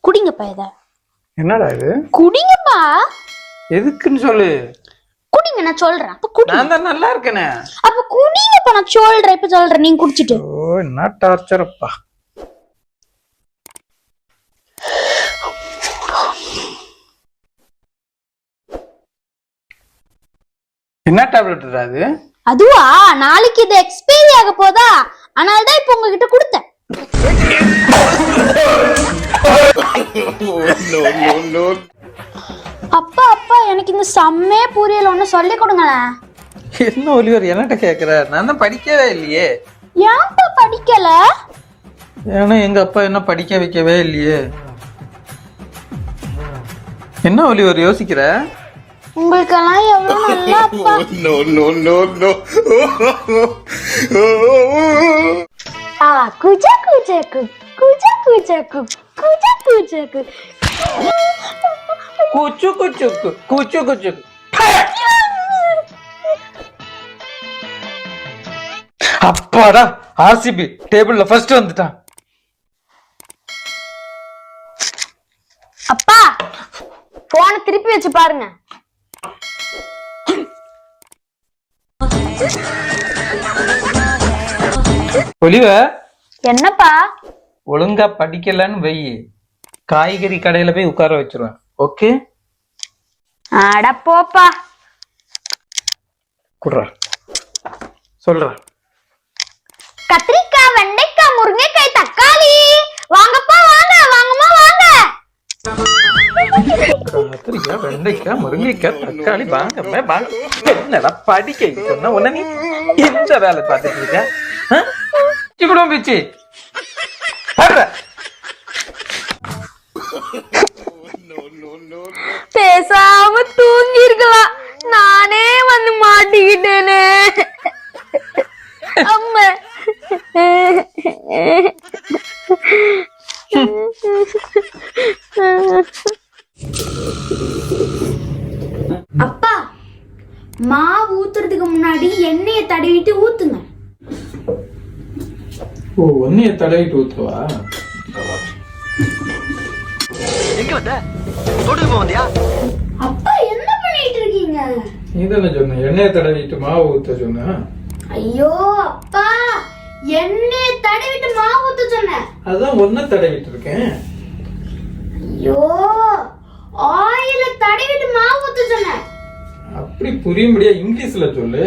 குடிங்கப்பா இத. என்னடா இது? குடிங்கப்பா. எதுக்குன்னு சொல்லு. குடிங்க, நான் சொல்றேன். அப்ப குடி. நான் தான் நல்லா இருக்கேனே. அப்ப குடிங்கப்பா, நான் சொல்றேன். இப்ப சொல்றேன், நீங்க குடிச்சிட்டு. ஓ, என்ன டார்ச்சரப்பா. என்ன டேப்லெட் அது? அதுவா, நாளைக்கு இது எக்ஸ்பைரி ஆக போதா, அதனால தான் இப்ப உங்ககிட்ட கொடுத்தேன். அப்பா அப்பா, எனக்கு இந்த செம்மே புரியல, ஒன்னு சொல்லி கொடுங்களேன். என்ன ஒலிவர் என்னட்ட கேக்குற? நான் தான் படிக்கவே இல்லையே. ஏன்ப்பா படிக்கல? ஏன்னா எங்க அப்பா என்ன படிக்க வைக்கவே இல்லையே. என்ன ஒலிவர் யோசிக்கிற? உங்களுக்கெல்லாம் எவ்வளவு நல்ல அப்பா. குஜா குஜா கு குஜா குஜா கு குஜா குஜா கு குச்சு குச்சு குச்சு குச்சு. அப்பாடா, ஆர்சிபி டேபிள்ல ஃபர்ஸ்ட் வந்துட்டான். அப்பா, போனை திருப்பி வச்சு பாருங்க. ஒலிவர், என்னப்பா? ஒழுங்கா படிக்கலன்னு வை, காய்கறி கடையில போய் உட்கார வச்சிருவேன். ஓகே? அட போப்பா. குடுறா, சொல்றா. கத்திரிக்காய், வெண்டைக்காய், முருங்கைக்காய், தக்காளி. வாங்கப்பா வாங்க, வாங்கம்மா வாங்க. கத்திரிக்காய், வெண்டைக்காய், முருங்கைக்காய், தக்காளி, வாங்க வாங்க. என்னடா படிக்க சொன்ன உடனே நீ எந்த வேலை பார்த்துட்டு இருக்க? குடும்பம் பிச்சு பேசாம தூங்கி இருக்கலாம், நானே வந்து மாட்டிக்கிட்டேனே. அம்மா. அப்பா, மாவு ஊத்துறதுக்கு முன்னாடி எண்ணெயை தடவிட்டு ஊத்துங்க. ஓ, எண்ணெயை தடவிட்டு ஊத்துவா? எங்க வந்த? தோட்டத்துக்கு போக வந்தியா? அப்பா, என்ன பண்ணிட்டு இருக்கீங்க? நீதானே சொன்ன எண்ணெயை தடவிட்டு மாவு ஊத்த சொன்ன. ஐயோ அப்பா, எண்ணெயை தடவிட்டு மாவு ஊத்த சொன்னேன். அதான் ஒன்ன தடவிட்டு இருக்கேன். ஐயோ, ஆயில தடவிட்டு மாவு ஊத்த சொன்னேன். அப்படி புரியும்படியா இங்கிலீஷ்ல சொல்லு.